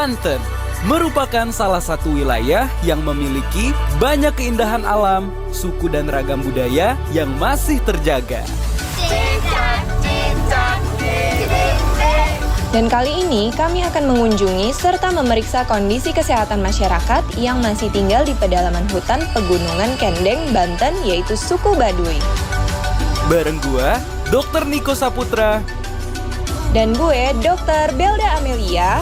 Banten merupakan salah satu wilayah yang memiliki banyak keindahan alam, suku dan ragam budaya yang masih terjaga. Dan kali ini kami akan mengunjungi serta memeriksa kondisi kesehatan masyarakat yang masih tinggal di pedalaman hutan Pegunungan Kendeng, Banten, yaitu suku Baduy. Bareng gua, Dr. Niko Saputra. Dan gue, Dr. Belda Amelia.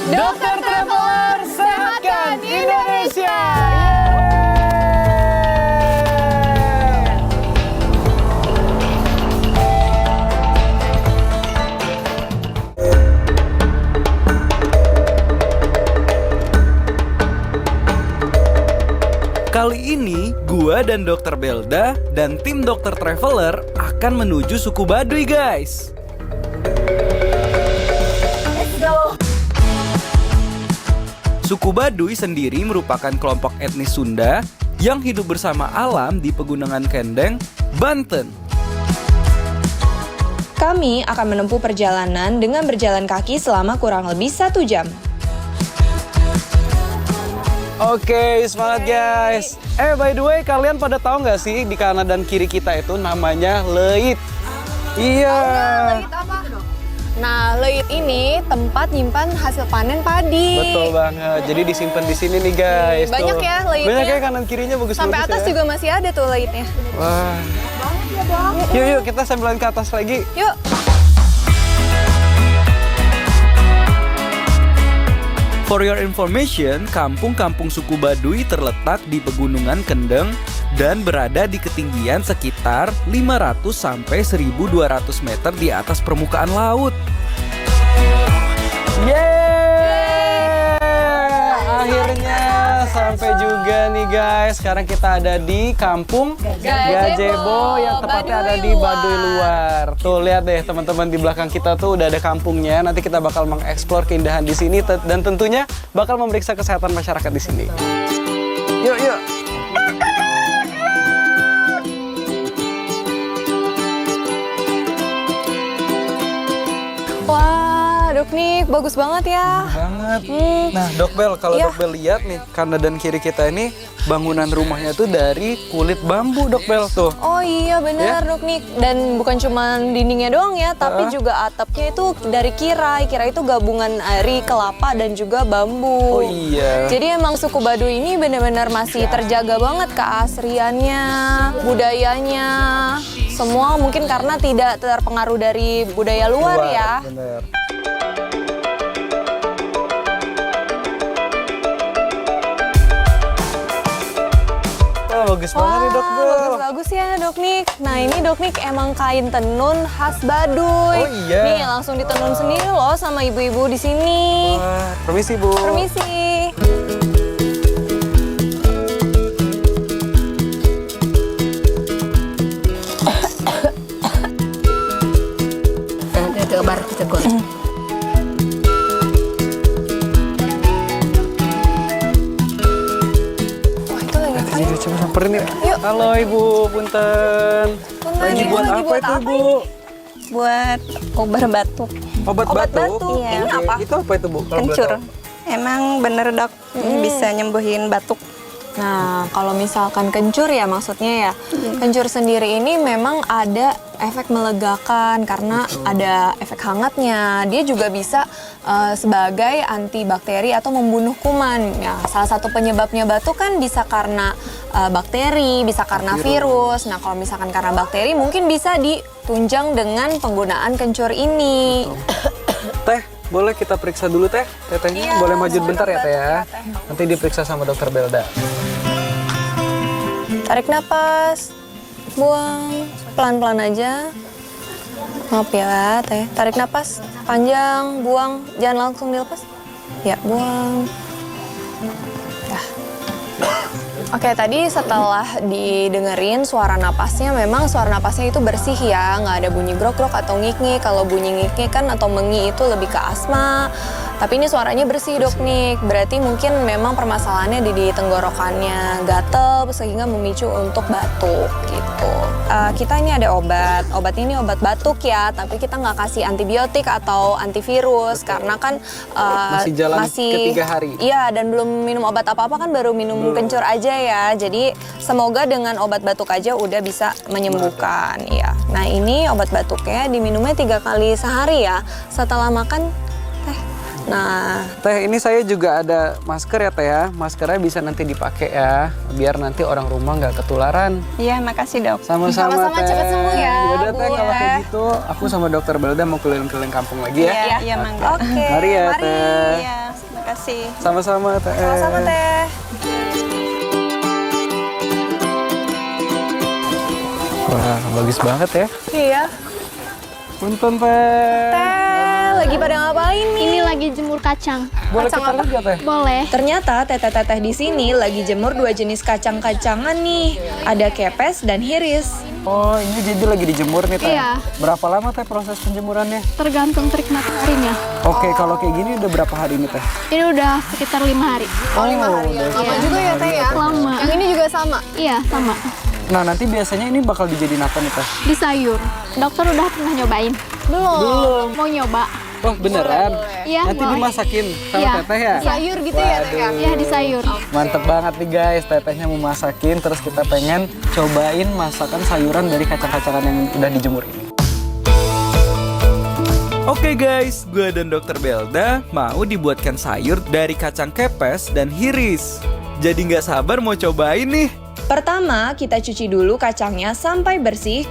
Dokter Traveler, sehatkan Indonesia! Kali ini, gua dan Dokter Belda dan tim Dokter Traveler akan menuju suku Baduy, guys. Let's go! Suku Baduy sendiri merupakan kelompok etnis Sunda yang hidup bersama alam di Pegunungan Kendeng, Banten. Kami akan menempuh perjalanan dengan berjalan kaki selama kurang lebih 1 jam. Oke, semangat guys. By the way, kalian pada tahu nggak sih di kanan dan kiri kita itu namanya leit? Iya. Leit apa? Nah, leit ini tempat nyimpan hasil panen padi. Betul banget. Jadi disimpan di sini nih guys. Banyak tuh. ya leitnya. Banyak ya kanan kirinya bagus-bagus. Sampai atas ya. juga masih ada tuh leitnya. Wah. Yuk kita sambilan ke atas lagi. Yuk. For your information, kampung-kampung suku Baduy terletak di Pegunungan Kendeng dan berada di ketinggian sekitar 500 sampai 1.200 meter di atas permukaan laut. Yeay! Akhirnya sampai juga nih guys. Sekarang kita ada di kampung Gajebo yang tepatnya ada di Baduy Luar. Tuh lihat deh teman-teman di belakang kita tuh udah ada kampungnya. Nanti kita bakal mengeksplor keindahan di sini dan tentunya bakal memeriksa kesehatan masyarakat di sini. Yuk. Wah, Dok Nik, bagus banget ya. Banget. Nah, Dok Bel, kalau Iya. Dok Bel lihat nih, kanan dan kiri kita ini bangunan rumahnya tuh dari kulit bambu, Dok Bel tuh. Oh iya benar Dok Nik. Dan bukan cuma dindingnya doang ya, tapi juga atapnya itu dari kirai. Kirai itu gabungan dari kelapa dan juga bambu. Oh iya. Jadi emang suku Baduy ini benar-benar masih terjaga banget keasriannya, budayanya. Semua mungkin karena tidak terpengaruh dari budaya luar ya. Bener. Bagus banget nih Dok Bel. Bagus-bagus ya Dok Nik. Nah ini Dok Nik emang kain tenun khas Baduy. Oh iya. Nih langsung ditenun sendiri loh sama ibu-ibu di sini. Wah, permisi Bu. Permisi. Ke bar tegur. Wah itu lagi apa ya? Coba samperin yuk. Yuk. Halo Ibu, punten. Lagi buat apa itu Bu? Buat obat batuk. Obat batuk? Iya. Ini apa? Itu apa itu Bu? Kalau boleh Kencur. tahu? Emang bener dok, ini bisa nyembuhin batuk. Nah, kalau misalkan kencur ya maksudnya ya. Kencur sendiri ini memang ada efek melegakan karena ada efek hangatnya. Dia juga bisa sebagai antibakteri atau membunuh kuman. Ya, salah satu penyebabnya batuk kan bisa karena bakteri, bisa karena virus. Nah, kalau misalkan karena bakteri mungkin bisa ditunjang dengan penggunaan kencur ini. Teh, boleh kita periksa dulu Teh? Tetehnya Iya, boleh maju bentar ya Teh ya? Teh. Nanti diperiksa sama Dokter Belda. Tarik napas, buang, pelan-pelan aja. Maaf ya, Teh. Tarik napas, panjang, buang, jangan langsung dilepas. Ya, buang. Dah. Oke, tadi setelah didengerin suara napasnya, memang suara napasnya itu bersih ya, nggak ada bunyi grok-grok atau ngik-ngik. Kalau bunyi ngik-ngik kan atau mengi itu lebih ke asma. Tapi ini suaranya bersih dok nih, berarti mungkin memang permasalahannya di tenggorokannya gatel sehingga memicu untuk batuk gitu. Kita ini ada obat ini obat batuk ya, tapi kita nggak kasih antibiotik atau antivirus karena kan Masih jalan ke 3 hari. Iya, dan belum minum obat apa-apa kan, baru minum kencur aja ya. Jadi semoga dengan obat batuk aja udah bisa menyembuhkan ya. Nah ini obat batuknya diminumnya 3 kali sehari ya. Setelah makan teh. Nah Teh, ini saya juga ada masker ya Teh ya. Maskernya bisa nanti dipakai ya, biar nanti orang rumah nggak ketularan. Iya, makasih dok. Sama-sama Sama-sama, Teh. cepet sembuh ya, Yaudah Teh, Bu, kalau ya. kayak gitu, aku sama Dokter Belda mau keliling-keliling kampung lagi ya. Iya, iya mangga. oke, Mari ya Teh. Iya, makasih. Sama-sama Teh. Sama-sama teh. Wah, bagus banget ya. Iya. Punten Teh. Teh, lagi pada ngapain nih? Ini lagi jemur kacang. Boleh kita lihat ya Teh? Boleh. Ternyata teteh-teteh di sini lagi jemur 2 jenis kacang-kacangan nih. Ada kepes dan hiris. Oh, ini jadi lagi dijemur nih Teh. Iya. Berapa lama Teh proses penjemurannya? Tergantung trik mataharinya. Oke, kalau kayak gini udah berapa hari nih Teh? Ini udah sekitar 5 hari. Oh, 5 hari. Lama juga ya teh ya? Lama. Yang ini juga sama? Iya, sama. Nah, nanti biasanya ini bakal dijadiin apa nih Teh? Di sayur. Dokter udah pernah nyobain? Belum. Mau nyoba? Oh, beneran? Iya, Nanti boleh. dimasakin sama Iya. Teteh ya? Sayur gitu ya teh ya? Iya, di sayur. Mantep banget nih guys, Tetehnya mau masakin, terus kita pengen cobain masakan sayuran dari kacang-kacangan yang udah dijemur ini. Oke guys, gue dan Dokter Belda mau dibuatkan sayur dari kacang kepes dan hiris. Jadi nggak sabar mau cobain nih. Pertama, kita cuci dulu kacangnya sampai bersih.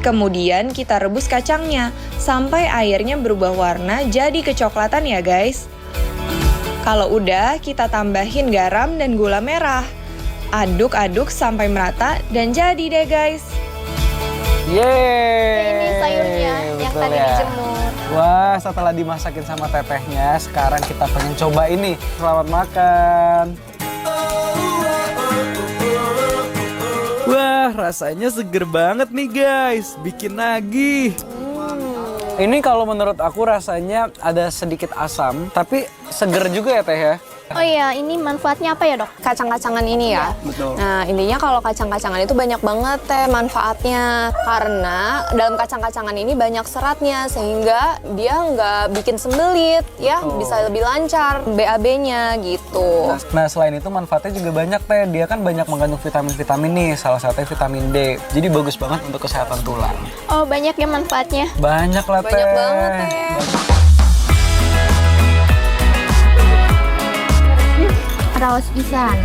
Kemudian kita rebus kacangnya sampai airnya berubah warna jadi kecoklatan ya guys. Kalau udah, kita tambahin garam dan gula merah. Aduk-aduk sampai merata dan jadi deh guys. Yeay! Ini sayurnya yang Betul tadi ya. dijemur. Wah, setelah dimasakin sama tetehnya, sekarang kita pengen coba ini. Selamat makan. Wah, rasanya seger banget nih guys. Bikin lagi. Ini kalau menurut aku rasanya ada sedikit asam, tapi seger juga ya Teh ya? Oh iya, ini manfaatnya apa ya dok? Kacang-kacangan ini ya. Betul. Nah, intinya kalau kacang-kacangan itu banyak banget teh manfaatnya. Karena dalam kacang-kacangan ini banyak seratnya sehingga dia nggak bikin sembelit ya, bisa lebih lancar BAB-nya gitu. Nah, selain itu manfaatnya juga banyak Teh. Dia kan banyak mengandung vitamin-vitamin nih, salah satunya vitamin D. Jadi bagus banget untuk kesehatan tulang. Oh, banyak ya manfaatnya. Banyak lah Teh. Banyak banget teh. Raos pisan.